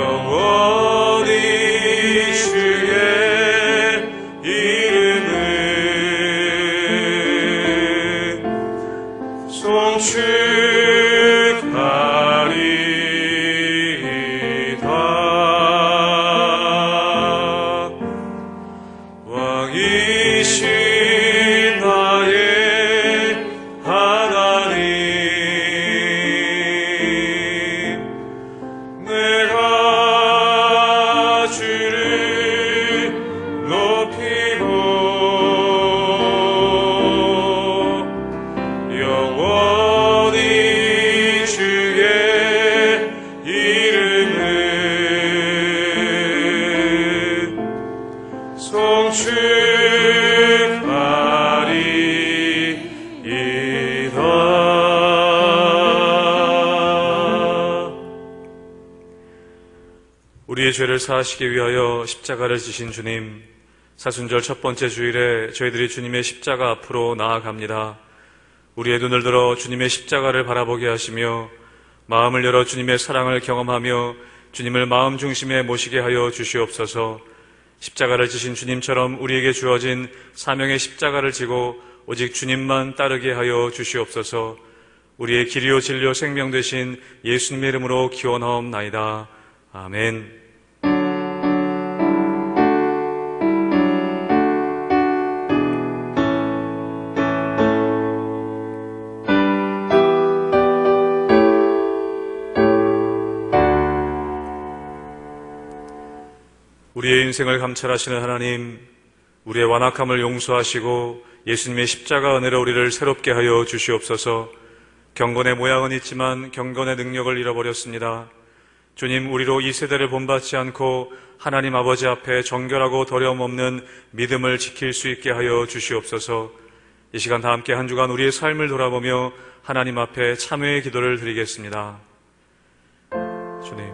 영원히 주의 이름을 송축하리이다. 왕이신 나의 하나님, 내가 주를 높이고 영원히 주의 이름을 송축하리이다. 우리의 죄를 사하시기 위하여 십자가를 지신 주님, 사순절 첫 번째 주일에 저희들이 주님의 십자가 앞으로 나아갑니다. 우리의 눈을 들어 주님의 십자가를 바라보게 하시며 마음을 열어 주님의 사랑을 경험하며 주님을 마음 중심에 모시게 하여 주시옵소서. 십자가를 지신 주님처럼 우리에게 주어진 사명의 십자가를 지고 오직 주님만 따르게 하여 주시옵소서. 우리의 길이요 진리요 생명 되신 예수님의 이름으로 기원하옵나이다. 아멘. 우리의 인생을 감찰하시는 하나님, 우리의 완악함을 용서하시고 예수님의 십자가 은혜로 우리를 새롭게 하여 주시옵소서. 경건의 모양은 있지만 경건의 능력을 잃어버렸습니다. 주님, 우리로 이 세대를 본받지 않고 하나님 아버지 앞에 정결하고 더러움 없는 믿음을 지킬 수 있게 하여 주시옵소서. 이 시간 다 함께 한 주간 우리의 삶을 돌아보며 하나님 앞에 참회의 기도를 드리겠습니다. 주님,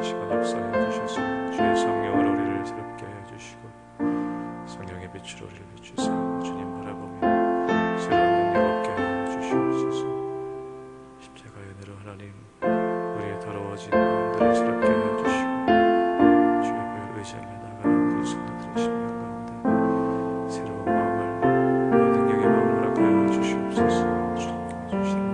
이 시간 역사해 주셔서 주의 성령을 우리를 새롭게 해 주시고 성령의 빛으로 우리를 비추사 주님 바라보며 새로운 능력 얻게 하여 주시옵소서. 십자가의 은혜로 하나님, 우리의 더러워진 마음들을 새롭게 해 주시고 주의 보혈 의지하며 나가는 우리 성도들의 심령 가운데 새로운 마음을, 능력의 마음을 허락하여 주시옵소서. 주님께서 주시는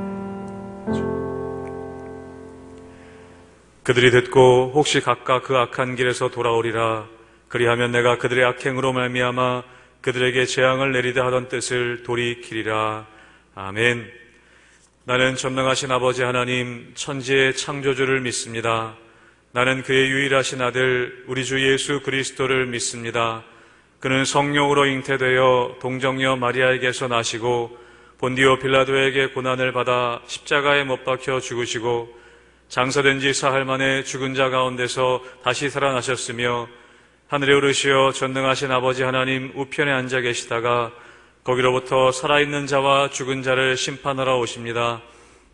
그들이 듣고 혹시 각각 그 악한 길에서 돌아오리라. 그리하면 내가 그들의 악행으로 말미암아 그들에게 재앙을 내리다 하던 뜻을 돌이키리라. 아멘. 나는 전능하신 아버지 하나님, 천지의 창조주를 믿습니다. 나는 그의 유일하신 아들 우리 주 예수 그리스도를 믿습니다. 그는 성령으로 잉태되어 동정녀 마리아에게서 나시고 본디오 빌라도에게 고난을 받아 십자가에 못 박혀 죽으시고 장사된 지 사흘 만에 죽은 자 가운데서 다시 살아나셨으며 하늘에 오르시어 전능하신 아버지 하나님 우편에 앉아 계시다가 거기로부터 살아있는 자와 죽은 자를 심판하러 오십니다.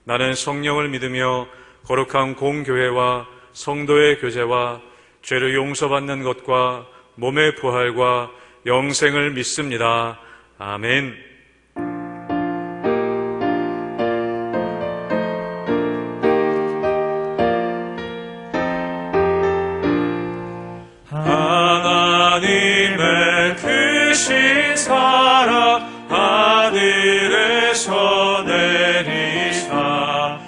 나는 성령을 믿으며 거룩한 공교회와 성도의 교제와 죄를 용서받는 것과 몸의 부활과 영생을 믿습니다. 아멘. 하나님의 크신 사랑 하늘에서 내리사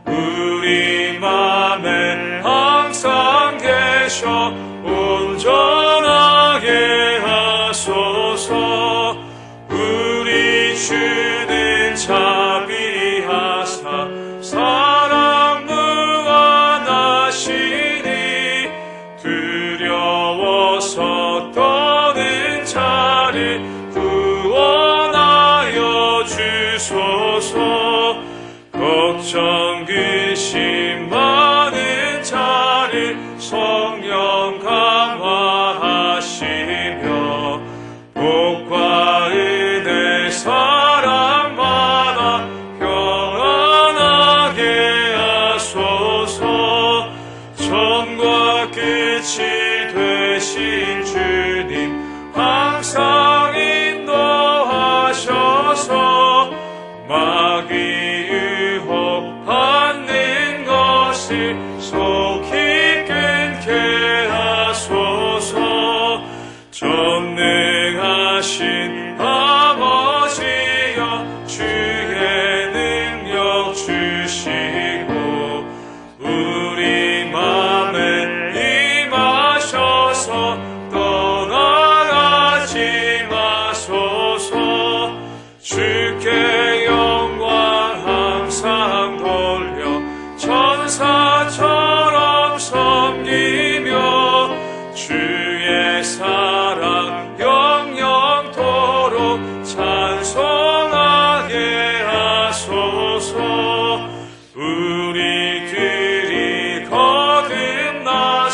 우리 맘에 항상 계셔 온전하게 하소서. 우리 주는 자비하사 사랑 무한하시니 두려워서 떠는 자를 구원하여 주소서. 걱정 근심 많은 자를 성령 강화하시며 복과 은혜 사랑 받아 평안하게 하소서. 처음과 끝이 되신 주님 항상 인도하셔서 마귀 유혹받는 것을 속히 끊게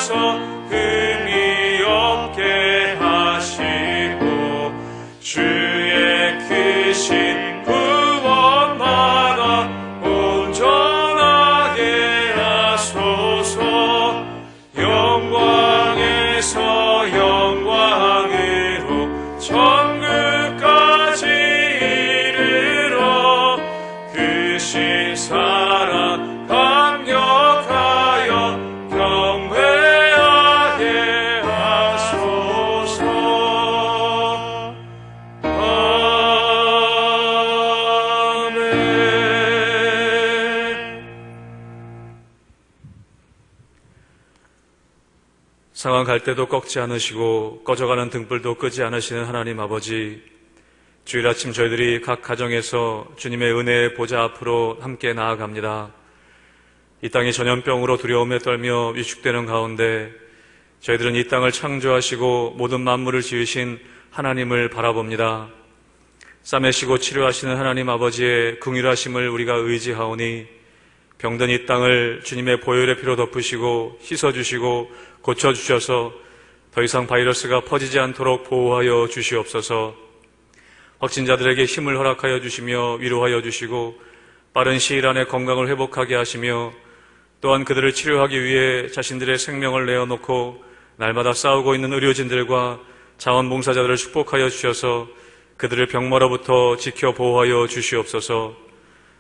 주셔서 흠이 없게 하시고 주의 크신 구원마다 온전하게 하소서. 영광에서 영광으로 천국까지 이르러 크신 사랑 강력하여 경배하게 하소서. 상황 갈 때도 꺾지 않으시고 꺼져가는 등불도 끄지 않으시는 하나님 아버지, 주일 아침 저희들이 각 가정에서 주님의 은혜의 보좌 앞으로 함께 나아갑니다. 이 땅이 전염병으로 두려움에 떨며 위축되는 가운데 저희들은 이 땅을 창조하시고 모든 만물을 지으신 하나님을 바라봅니다. 싸매시고 치료하시는 하나님 아버지의 긍휼하심을 우리가 의지하오니 병든 이 땅을 주님의 보혈의 피로 덮으시고 씻어주시고 고쳐주셔서 더 이상 바이러스가 퍼지지 않도록 보호하여 주시옵소서. 확진자들에게 힘을 허락하여 주시며 위로하여 주시고 빠른 시일 안에 건강을 회복하게 하시며 또한 그들을 치료하기 위해 자신들의 생명을 내어놓고 날마다 싸우고 있는 의료진들과 자원봉사자들을 축복하여 주셔서 그들을 병마로부터 지켜 보호하여 주시옵소서.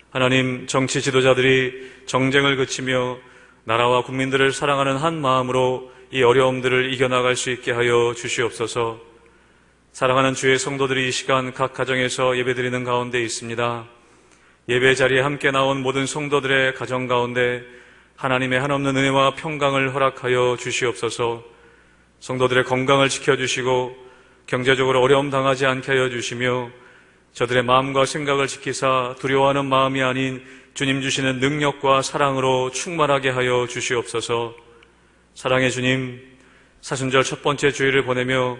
하나님, 정치 지도자들이 정쟁을 그치며 나라와 국민들을 사랑하는 한 마음으로 이 어려움들을 이겨나갈 수 있게 하여 주시옵소서. 사랑하는 주의 성도들이 이 시간 각 가정에서 예배드리는 가운데 있습니다. 예배 자리에 함께 나온 모든 성도들의 가정 가운데 하나님의 한없는 은혜와 평강을 허락하여 주시옵소서. 성도들의 건강을 지켜주시고 경제적으로 어려움 당하지 않게 하여 주시며 저들의 마음과 생각을 지키사 두려워하는 마음이 아닌 주님 주시는 능력과 사랑으로 충만하게 하여 주시옵소서. 사랑의 주님, 사순절 첫 번째 주일을 보내며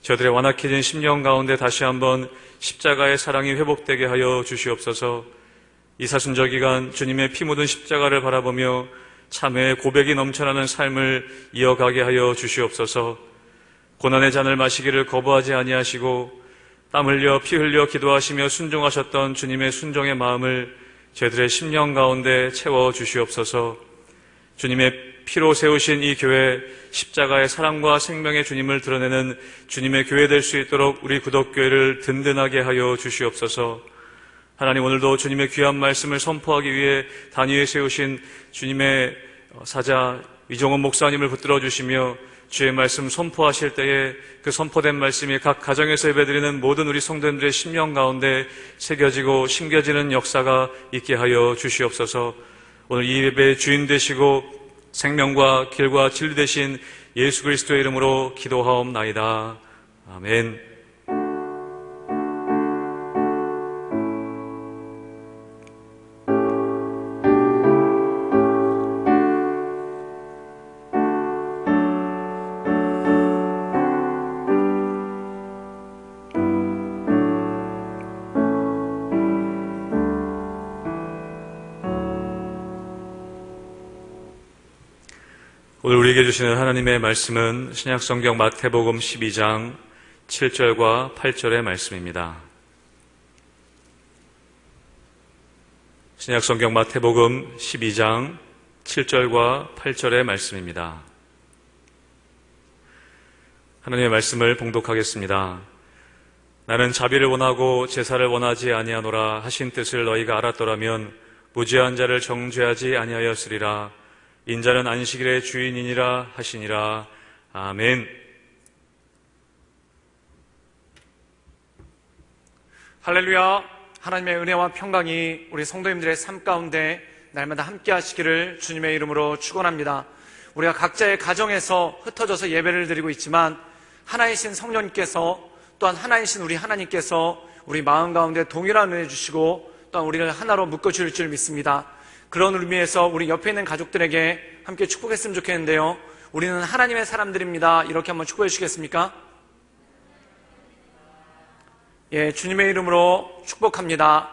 저들의 완악해진 심령 가운데 다시 한번 십자가의 사랑이 회복되게 하여 주시옵소서. 이 사순절 기간 주님의 피 묻은 십자가를 바라보며 참회의 고백이 넘쳐나는 삶을 이어가게 하여 주시옵소서. 고난의 잔을 마시기를 거부하지 아니하시고 땀 흘려 피 흘려 기도하시며 순종하셨던 주님의 순종의 마음을 저희들의 심령 가운데 채워 주시옵소서. 주님의 피로 세우신 이 교회, 십자가의 사랑과 생명의 주님을 드러내는 주님의 교회 될 수 있도록 우리 구덕교회를 든든하게 하여 주시옵소서. 하나님, 오늘도 주님의 귀한 말씀을 선포하기 위해 단위에 세우신 주님의 사자 이종원 목사님을 붙들어 주시며 주의 말씀 선포하실 때에 그 선포된 말씀이 각 가정에서 예배드리는 모든 우리 성도님들의 심령 가운데 새겨지고 심겨지는 역사가 있게 하여 주시옵소서. 오늘 이 예배의 주인 되시고 생명과 길과 진리 되신 예수 그리스도의 이름으로 기도하옵나이다. 아멘. 오늘 우리에게 주시는 하나님의 말씀은 신약성경 마태복음 12장 7절과 8절의 말씀입니다. 신약성경 마태복음 12장 7절과 8절의 말씀입니다. 하나님의 말씀을 봉독하겠습니다. 나는 자비를 원하고 제사를 원하지 아니하노라 하신 뜻을 너희가 알았더라면 무죄한 자를 정죄하지 아니하였으리라. 인자는 안식일의 주인이니라 하시니라. 아멘. 할렐루야. 하나님의 은혜와 평강이 우리 성도님들의 삶 가운데 날마다 함께 하시기를 주님의 이름으로 축원합니다. 우리가 각자의 가정에서 흩어져서 예배를 드리고 있지만 하나이신 성령님께서 또한 하나이신 우리 하나님께서 우리 마음 가운데 동일한 은혜 주시고 또한 우리를 하나로 묶어줄 줄 믿습니다. 그런 의미에서 우리 옆에 있는 가족들에게 함께 축복했으면 좋겠는데요. 우리는 하나님의 사람들입니다. 이렇게 한번 축복해 주시겠습니까? 예, 주님의 이름으로 축복합니다.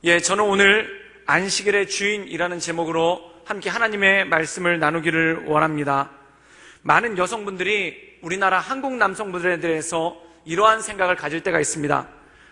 예, 저는 오늘 안식일의 주인이라는 제목으로 함께 하나님의 말씀을 나누기를 원합니다. 많은 여성분들이 우리나라 한국 남성분들에 대해서 이러한 생각을 가질 때가 있습니다.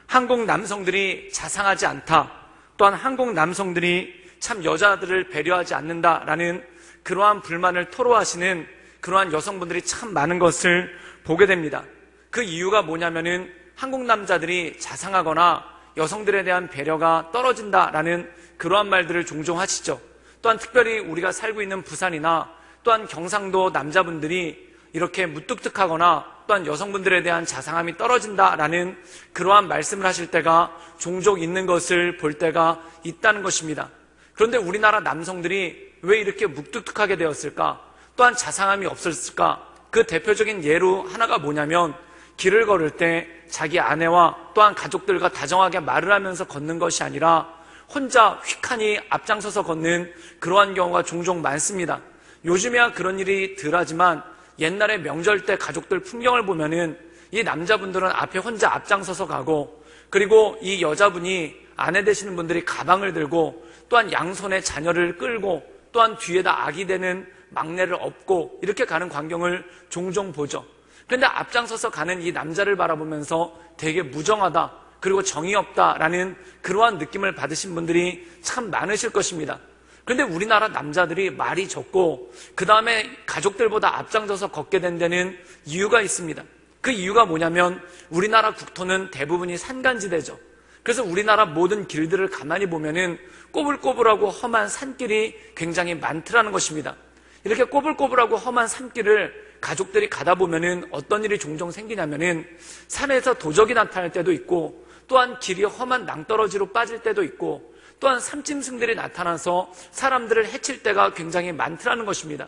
한국 남성들이 자상하지 않다. 또한 한국 남성들이 참 여자들을 배려하지 않는다라는 그러한 불만을 토로하시는 그러한 여성분들이 참 많은 것을 보게 됩니다. 그 이유가 뭐냐면은 한국 남자들이 자상하거나 여성들에 대한 배려가 떨어진다라는 그러한 말들을 종종 하시죠. 또한 특별히 우리가 살고 있는 부산이나 또한 경상도 남자분들이 이렇게 무뚝뚝하거나 또한 여성분들에 대한 자상함이 떨어진다라는 그러한 말씀을 하실 때가 종종 있는 것을 볼 때가 있다는 것입니다. 그런데 우리나라 남성들이 왜 이렇게 무뚝뚝하게 되었을까? 또한 자상함이 없었을까? 그 대표적인 예로 하나가 뭐냐면 길을 걸을 때 자기 아내와 또한 가족들과 다정하게 말을 하면서 걷는 것이 아니라 혼자 휙하니 앞장서서 걷는 그러한 경우가 종종 많습니다. 요즘에야 그런 일이 덜하지만 옛날에 명절 때 가족들 풍경을 보면은 이 남자분들은 앞에 혼자 앞장서서 가고, 그리고 이 여자분이 아내 되시는 분들이 가방을 들고 또한 양손에 자녀를 끌고 또한 뒤에다 아기 되는 막내를 업고 이렇게 가는 광경을 종종 보죠. 그런데 앞장서서 가는 이 남자를 바라보면서 되게 무정하다, 그리고 정이 없다라는 그러한 느낌을 받으신 분들이 참 많으실 것입니다. 그런데 우리나라 남자들이 말이 적고 그 다음에 가족들보다 앞장서서 걷게 된 데는 이유가 있습니다. 그 이유가 뭐냐면 우리나라 국토는 대부분이 산간지대죠. 그래서 우리나라 모든 길들을 가만히 보면은 꼬불꼬불하고 험한 산길이 굉장히 많더라는 것입니다. 이렇게 꼬불꼬불하고 험한 산길을 가족들이 가다 보면은 어떤 일이 종종 생기냐면은 산에서 도적이 나타날 때도 있고, 또한 길이 험한 낭떠러지로 빠질 때도 있고, 또한 삼짐승들이 나타나서 사람들을 해칠 때가 굉장히 많더라는 것입니다.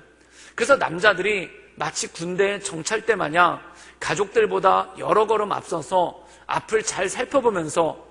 그래서 남자들이 마치 군대 정찰대 마냥 가족들보다 여러 걸음 앞서서 앞을 잘 살펴보면서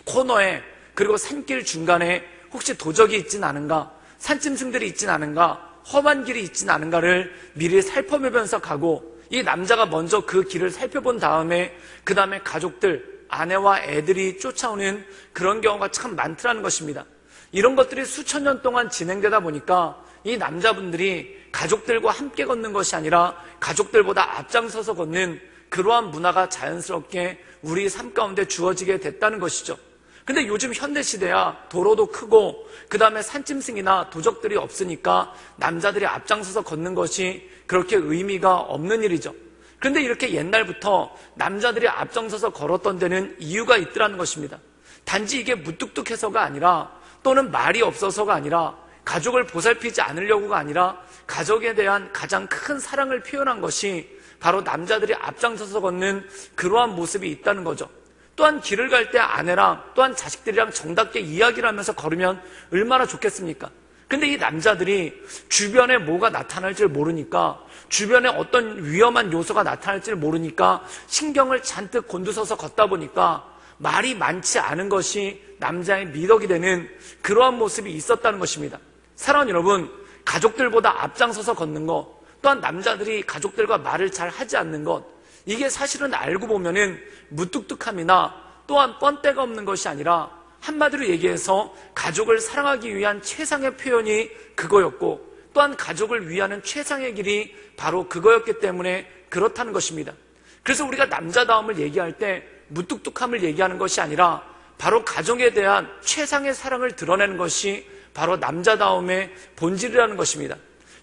코너에, 그리고 산길 중간에 혹시 도적이 있진 않은가, 산짐승들이 있진 않은가, 험한 길이 있진 않은가를 미리 살펴보면서 가고, 이 남자가 먼저 그 길을 살펴본 다음에 그 다음에 가족들, 아내와 애들이 쫓아오는 그런 경우가 참 많더라는 것입니다. 이런 것들이 수천 년 동안 진행되다 보니까 이 남자분들이 가족들과 함께 걷는 것이 아니라 가족들보다 앞장서서 걷는 그러한 문화가 자연스럽게 우리 삶 가운데 주어지게 됐다는 것이죠. 근데 요즘 현대시대야 도로도 크고 그 다음에 산짐승이나 도적들이 없으니까 남자들이 앞장서서 걷는 것이 그렇게 의미가 없는 일이죠. 그런데 이렇게 옛날부터 남자들이 앞장서서 걸었던 데는 이유가 있더라는 것입니다. 단지 이게 무뚝뚝해서가 아니라, 또는 말이 없어서가 아니라, 가족을 보살피지 않으려고가 아니라 가족에 대한 가장 큰 사랑을 표현한 것이 바로 남자들이 앞장서서 걷는 그러한 모습이 있다는 거죠. 또한 길을 갈 때 아내랑 또한 자식들이랑 정답게 이야기를 하면서 걸으면 얼마나 좋겠습니까? 근데 이 남자들이 주변에 뭐가 나타날지 모르니까, 주변에 어떤 위험한 요소가 나타날지 모르니까 신경을 잔뜩 곤두서서 걷다 보니까 말이 많지 않은 것이 남자의 미덕이 되는 그러한 모습이 있었다는 것입니다. 사랑하는 여러분, 가족들보다 앞장서서 걷는 것, 또한 남자들이 가족들과 말을 잘 하지 않는 것, 이게 사실은 알고 보면은 무뚝뚝함이나 또한 뻔때가 없는 것이 아니라 한마디로 얘기해서 가족을 사랑하기 위한 최상의 표현이 그거였고, 또한 가족을 위하는 최상의 길이 바로 그거였기 때문에 그렇다는 것입니다. 그래서 우리가 남자다움을 얘기할 때 무뚝뚝함을 얘기하는 것이 아니라 바로 가족에 대한 최상의 사랑을 드러내는 것이 바로 남자다움의 본질이라는 것입니다.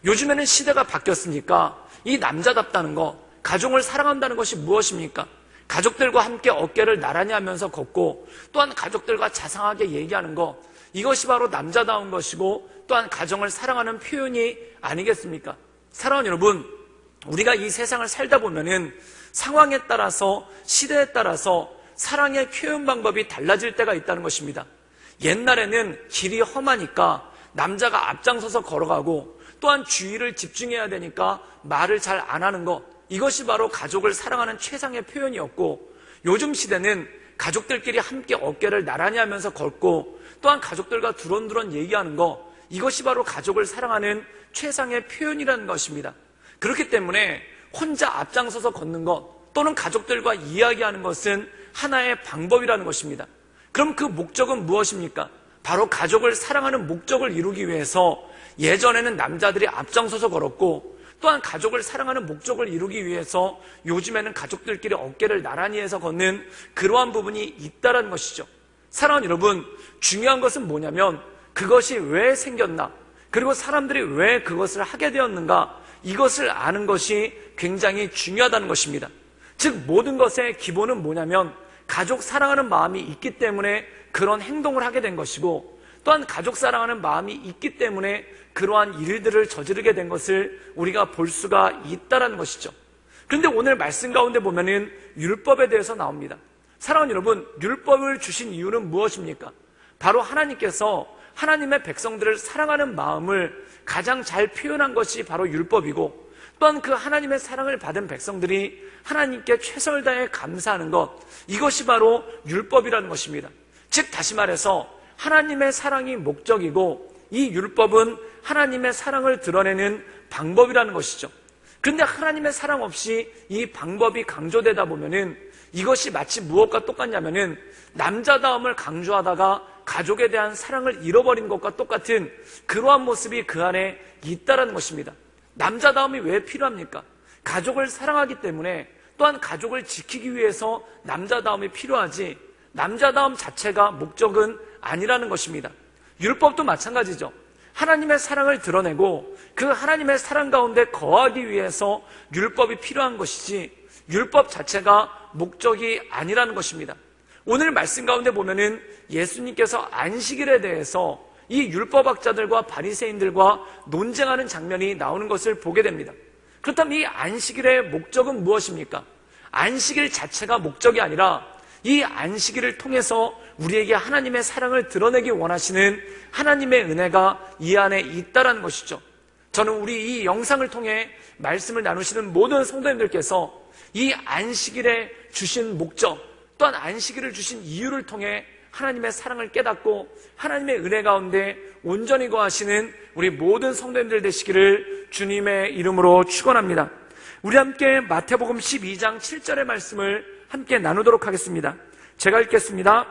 요즘에는 시대가 바뀌었으니까 이 남자답다는 것, 가족을 사랑한다는 것이 무엇입니까? 가족들과 함께 어깨를 나란히 하면서 걷고, 또한 가족들과 자상하게 얘기하는 것, 이것이 바로 남자다운 것이고 또한 가정을 사랑하는 표현이 아니겠습니까? 사랑하는 여러분, 우리가 이 세상을 살다 보면은 상황에 따라서, 시대에 따라서 사랑의 표현 방법이 달라질 때가 있다는 것입니다. 옛날에는 길이 험하니까 남자가 앞장서서 걸어가고, 또한 주의를 집중해야 되니까 말을 잘 안 하는 것, 이것이 바로 가족을 사랑하는 최상의 표현이었고, 요즘 시대는 가족들끼리 함께 어깨를 나란히 하면서 걷고, 또한 가족들과 두런두런 얘기하는 것, 이것이 바로 가족을 사랑하는 최상의 표현이라는 것입니다. 그렇기 때문에 혼자 앞장서서 걷는 것, 또는 가족들과 이야기하는 것은 하나의 방법이라는 것입니다. 그럼 그 목적은 무엇입니까? 바로 가족을 사랑하는 목적을 이루기 위해서 예전에는 남자들이 앞장서서 걸었고, 또한 가족을 사랑하는 목적을 이루기 위해서 요즘에는 가족들끼리 어깨를 나란히 해서 걷는 그러한 부분이 있다는 것이죠. 사랑하는 여러분, 중요한 것은 뭐냐면 그것이 왜 생겼나, 그리고 사람들이 왜 그것을 하게 되었는가, 이것을 아는 것이 굉장히 중요하다는 것입니다. 즉 모든 것의 기본은 뭐냐면 가족 사랑하는 마음이 있기 때문에 그런 행동을 하게 된 것이고, 또한 가족 사랑하는 마음이 있기 때문에 그러한 일들을 저지르게 된 것을 우리가 볼 수가 있다는 것이죠. 그런데 오늘 말씀 가운데 보면은 율법에 대해서 나옵니다. 사랑하는 여러분, 율법을 주신 이유는 무엇입니까? 바로 하나님께서 하나님의 백성들을 사랑하는 마음을 가장 잘 표현한 것이 바로 율법이고, 또한 그 하나님의 사랑을 받은 백성들이 하나님께 최선을 다해 감사하는 것, 이것이 바로 율법이라는 것입니다. 즉 다시 말해서 하나님의 사랑이 목적이고, 이 율법은 하나님의 사랑을 드러내는 방법이라는 것이죠. 그런데 하나님의 사랑 없이 이 방법이 강조되다 보면은 이것이 마치 무엇과 똑같냐면은 남자다움을 강조하다가 가족에 대한 사랑을 잃어버린 것과 똑같은 그러한 모습이 그 안에 있다는 것입니다. 남자다움이 왜 필요합니까? 가족을 사랑하기 때문에, 또한 가족을 지키기 위해서 남자다움이 필요하지, 남자다움 자체가 목적은 아니라는 것입니다. 율법도 마찬가지죠. 하나님의 사랑을 드러내고 그 하나님의 사랑 가운데 거하기 위해서 율법이 필요한 것이지 율법 자체가 목적이 아니라는 것입니다. 오늘 말씀 가운데 보면은 예수님께서 안식일에 대해서 이 율법학자들과 바리새인들과 논쟁하는 장면이 나오는 것을 보게 됩니다. 그렇다면 이 안식일의 목적은 무엇입니까? 안식일 자체가 목적이 아니라 이 안식일을 통해서 우리에게 하나님의 사랑을 드러내기 원하시는 하나님의 은혜가 이 안에 있다는 것이죠. 저는 우리 이 영상을 통해 말씀을 나누시는 모든 성도님들께서 이 안식일에 주신 목적, 또한 안식일을 주신 이유를 통해 하나님의 사랑을 깨닫고 하나님의 은혜 가운데 온전히 거하시는 우리 모든 성도님들 되시기를 주님의 이름으로 축원합니다. 우리 함께 마태복음 12장 7절의 말씀을 함께 나누도록 하겠습니다. 제가 읽겠습니다.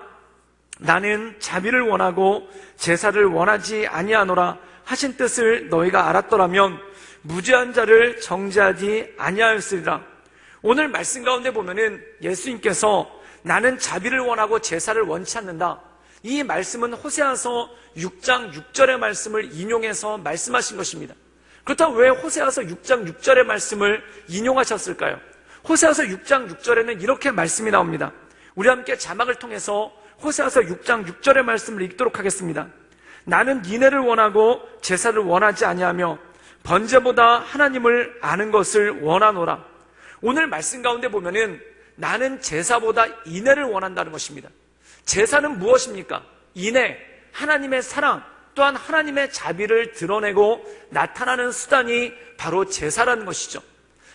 나는 자비를 원하고 제사를 원하지 아니하노라 하신 뜻을 너희가 알았더라면 무죄한 자를 정죄하지 아니하였으리라. 오늘 말씀 가운데 보면은 예수님께서 나는 자비를 원하고 제사를 원치 않는다, 이 말씀은 호세아서 6장 6절의 말씀을 인용해서 말씀하신 것입니다. 그렇다면 왜 호세아서 6장 6절의 말씀을 인용하셨을까요? 호세아서 6장 6절에는 이렇게 말씀이 나옵니다. 우리 함께 자막을 통해서 호세아서 6장 6절의 말씀을 읽도록 하겠습니다. 나는 인애를 원하고 제사를 원하지 아니하며 번제보다 하나님을 아는 것을 원하노라. 오늘 말씀 가운데 보면은 나는 제사보다 인애를 원한다는 것입니다. 제사는 무엇입니까? 인애, 하나님의 사랑, 또한 하나님의 자비를 드러내고 나타나는 수단이 바로 제사라는 것이죠.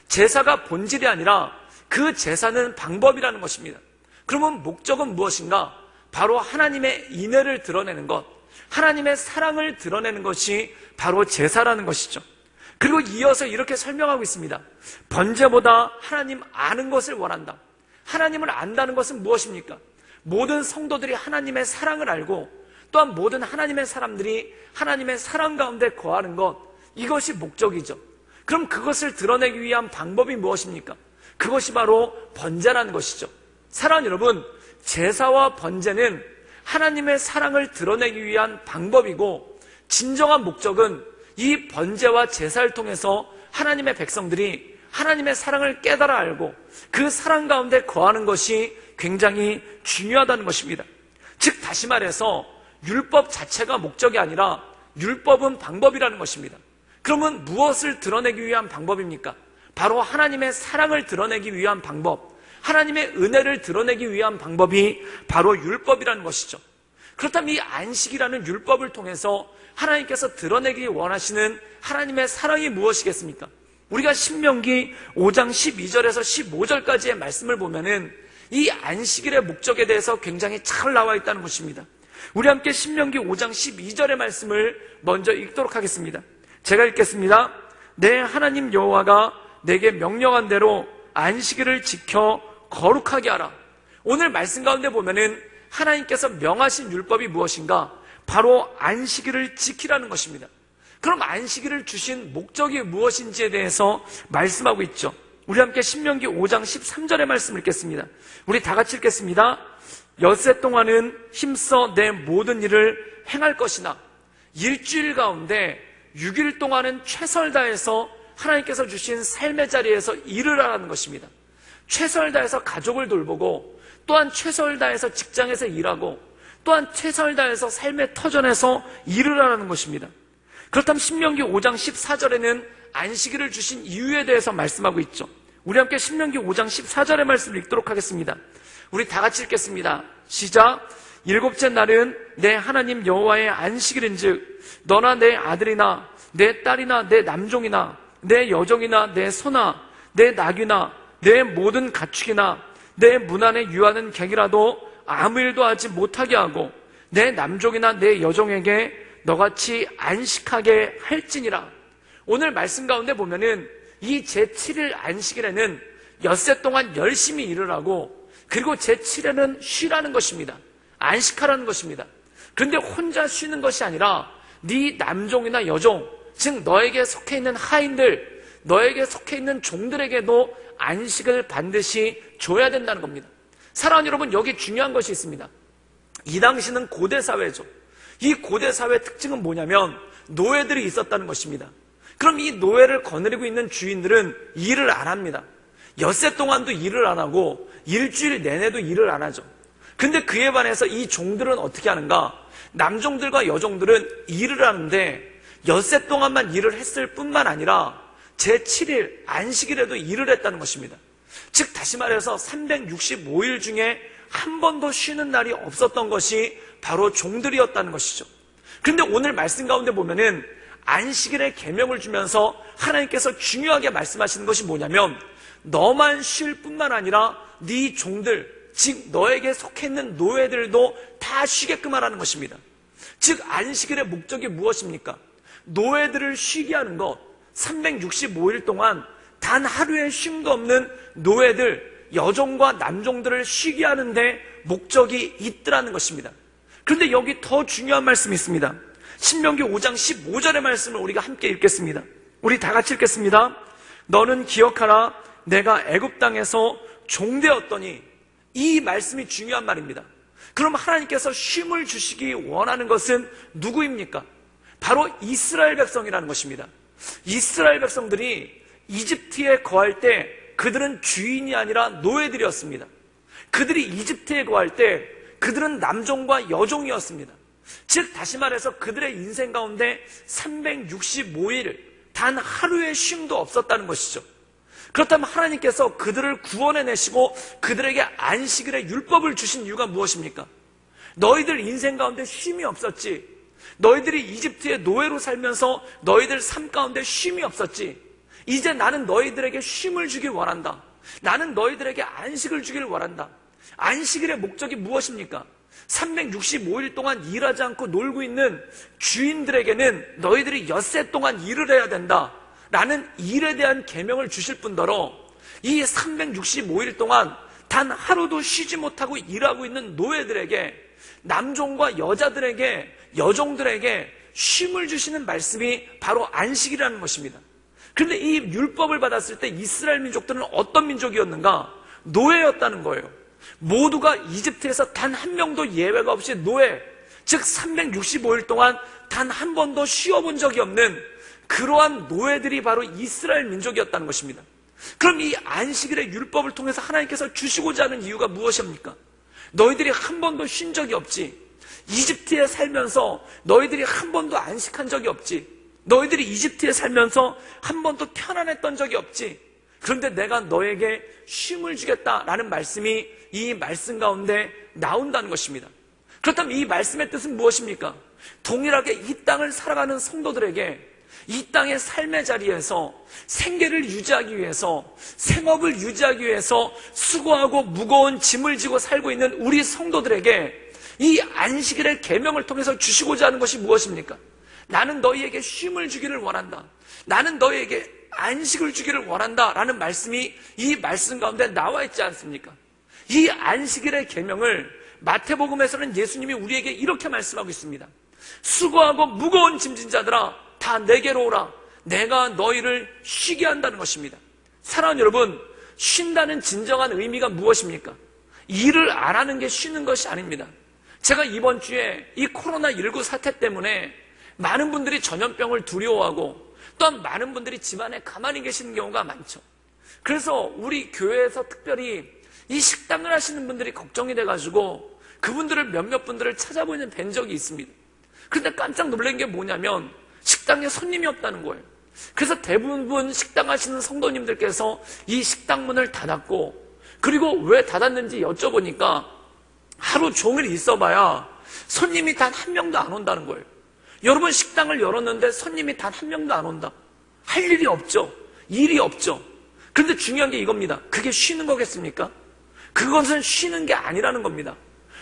제사가 본질이 아니라 그 제사는 방법이라는 것입니다. 그러면 목적은 무엇인가? 바로 하나님의 인애를 드러내는 것, 하나님의 사랑을 드러내는 것이 바로 제사라는 것이죠. 그리고 이어서 이렇게 설명하고 있습니다. 번제보다 하나님 아는 것을 원한다. 하나님을 안다는 것은 무엇입니까? 모든 성도들이 하나님의 사랑을 알고 또한 모든 하나님의 사람들이 하나님의 사랑 가운데 거하는 것, 이것이 목적이죠. 그럼 그것을 드러내기 위한 방법이 무엇입니까? 그것이 바로 번제라는 것이죠. 사랑하는 여러분, 제사와 번제는 하나님의 사랑을 드러내기 위한 방법이고, 진정한 목적은 이 번제와 제사를 통해서 하나님의 백성들이 하나님의 사랑을 깨달아 알고 그 사랑 가운데 거하는 것이 굉장히 중요하다는 것입니다. 즉 다시 말해서 율법 자체가 목적이 아니라 율법은 방법이라는 것입니다. 그러면 무엇을 드러내기 위한 방법입니까? 바로 하나님의 사랑을 드러내기 위한 방법, 하나님의 은혜를 드러내기 위한 방법이 바로 율법이라는 것이죠. 그렇다면 이 안식이라는 율법을 통해서 하나님께서 드러내기 원하시는 하나님의 사랑이 무엇이겠습니까? 우리가 신명기 5장 12절에서 15절까지의 말씀을 보면은 이 안식일의 목적에 대해서 굉장히 잘 나와 있다는 것입니다. 우리 함께 신명기 5장 12절의 말씀을 먼저 읽도록 하겠습니다. 제가 읽겠습니다. 내 하나님 여호와가 내게 명령한 대로 안식일을 지켜 거룩하게 하라. 오늘 말씀 가운데 보면은 하나님께서 명하신 율법이 무엇인가? 바로 안식일을 지키라는 것입니다. 그럼 안식일을 주신 목적이 무엇인지에 대해서 말씀하고 있죠. 우리 함께 신명기 5장 13절의 말씀을 읽겠습니다. 우리 다 같이 읽겠습니다. 엿새 동안은 힘써 내 모든 일을 행할 것이나 일주일 가운데 6일 동안은 최선을 다해서 하나님께서 주신 삶의 자리에서 일을 하라는 것입니다. 최선을 다해서 가족을 돌보고, 또한 최선을 다해서 직장에서 일하고, 또한 최선을 다해서 삶의 터전에서 일을 하라는 것입니다. 그렇다면 신명기 5장 14절에는 안식일을 주신 이유에 대해서 말씀하고 있죠. 우리 함께 신명기 5장 14절의 말씀을 읽도록 하겠습니다. 우리 다 같이 읽겠습니다. 시작. 일곱째 날은 내 하나님 여호와의 안식일인즉 너나 내 아들이나 내 딸이나 내 남종이나 내 여종이나 내 소나 내 나귀나 내 모든 가축이나 내 문 안에 유하는 객이라도 아무 일도 하지 못하게 하고 내 남종이나 내 여종에게 너같이 안식하게 할지니라. 오늘 말씀 가운데 보면은 이 제7일 안식일에는 엿새 동안 열심히 일을 하고, 그리고 제7일은 쉬라는 것입니다. 안식하라는 것입니다. 그런데 혼자 쉬는 것이 아니라 네 남종이나 여종, 즉 너에게 속해 있는 하인들, 너에게 속해 있는 종들에게도 안식을 반드시 줘야 된다는 겁니다. 사랑하는 여러분, 여기 중요한 것이 있습니다. 이 당시는 고대 사회죠. 이 고대 사회의 특징은 뭐냐면 노예들이 있었다는 것입니다. 그럼 이 노예를 거느리고 있는 주인들은 일을 안 합니다. 엿새 동안도 일을 안 하고 일주일 내내도 일을 안 하죠. 근데 그에 반해서 이 종들은 어떻게 하는가? 남종들과 여종들은 일을 하는데 엿새 동안만 일을 했을 뿐만 아니라 제7일 안식일에도 일을 했다는 것입니다. 즉 다시 말해서 365일 중에 한 번도 쉬는 날이 없었던 것이 바로 종들이었다는 것이죠. 그런데 오늘 말씀 가운데 보면은 안식일의 계명을 주면서 하나님께서 중요하게 말씀하시는 것이 뭐냐면, 너만 쉴 뿐만 아니라 네 종들, 즉 너에게 속해 있는 노예들도 다 쉬게끔 하라는 것입니다. 즉 안식일의 목적이 무엇입니까? 노예들을 쉬게 하는 것. 365일 동안 단 하루의 쉼도 없는 노예들, 여종과 남종들을 쉬게 하는데 목적이 있더라는 것입니다. 그런데 여기 더 중요한 말씀이 있습니다. 신명기 5장 15절의 말씀을 우리가 함께 읽겠습니다. 우리 다 같이 읽겠습니다. 너는 기억하라, 내가 애굽 땅에서 종되었더니. 이 말씀이 중요한 말입니다. 그럼 하나님께서 쉼을 주시기 원하는 것은 누구입니까? 바로 이스라엘 백성이라는 것입니다. 이스라엘 백성들이 이집트에 거할 때 그들은 주인이 아니라 노예들이었습니다. 그들이 이집트에 거할 때 그들은 남종과 여종이었습니다. 즉 다시 말해서 그들의 인생 가운데 365일 단 하루의 쉼도 없었다는 것이죠. 그렇다면 하나님께서 그들을 구원해내시고 그들에게 안식일의 율법을 주신 이유가 무엇입니까? 너희들 인생 가운데 쉼이 없었지. 너희들이 이집트의 노예로 살면서 너희들 삶 가운데 쉼이 없었지. 이제 나는 너희들에게 쉼을 주길 원한다. 나는 너희들에게 안식을 주길 원한다. 안식일의 목적이 무엇입니까? 365일 동안 일하지 않고 놀고 있는 주인들에게는 너희들이 엿새 동안 일을 해야 된다 라는 일에 대한 계명을 주실 뿐더러, 이 365일 동안 단 하루도 쉬지 못하고 일하고 있는 노예들에게, 남종과 여자들에게, 여종들에게 쉼을 주시는 말씀이 바로 안식이라는 것입니다. 그런데 이 율법을 받았을 때 이스라엘 민족들은 어떤 민족이었는가? 노예였다는 거예요. 모두가 이집트에서 단 한 명도 예외가 없이 노예, 즉 365일 동안 단 한 번도 쉬어본 적이 없는 그러한 노예들이 바로 이스라엘 민족이었다는 것입니다. 그럼 이 안식일의 율법을 통해서 하나님께서 주시고자 하는 이유가 무엇입니까? 너희들이 한 번도 쉰 적이 없지. 이집트에 살면서 너희들이 한 번도 안식한 적이 없지. 너희들이 이집트에 살면서 한 번도 편안했던 적이 없지. 그런데 내가 너에게 쉼을 주겠다라는 말씀이 이 말씀 가운데 나온다는 것입니다. 그렇다면 이 말씀의 뜻은 무엇입니까? 동일하게 이 땅을 살아가는 성도들에게 이 땅의 삶의 자리에서 생계를 유지하기 위해서, 생업을 유지하기 위해서 수고하고 무거운 짐을 지고 살고 있는 우리 성도들에게 이 안식일의 계명을 통해서 주시고자 하는 것이 무엇입니까? 나는 너희에게 쉼을 주기를 원한다. 나는 너희에게 안식을 주기를 원한다 라는 말씀이 이 말씀 가운데 나와 있지 않습니까? 이 안식일의 계명을 마태복음에서는 예수님이 우리에게 이렇게 말씀하고 있습니다. 수고하고 무거운 짐진 자들아, 다 내게로 오라. 내가 너희를 쉬게 한다는 것입니다. 사랑하는 여러분, 쉰다는 진정한 의미가 무엇입니까? 일을 안 하는 게 쉬는 것이 아닙니다. 제가 이번 주에 이 코로나19 사태 때문에 많은 분들이 전염병을 두려워하고 또한 많은 분들이 집안에 가만히 계시는 경우가 많죠. 그래서 우리 교회에서 특별히 이 식당을 하시는 분들이 걱정이 돼가지고 그분들을 몇몇 분들을 찾아보는 뵌 적이 있습니다. 그런데 깜짝 놀란 게 뭐냐면 식당에 손님이 없다는 거예요. 그래서 대부분 식당 하시는 성도님들께서 이 식당 문을 닫았고, 그리고 왜 닫았는지 여쭤보니까 하루 종일 있어봐야 손님이 단 한 명도 안 온다는 거예요. 여러분, 식당을 열었는데 손님이 단 한 명도 안 온다. 할 일이 없죠. 일이 없죠. 그런데 중요한 게 이겁니다. 그게 쉬는 거겠습니까? 그것은 쉬는 게 아니라는 겁니다.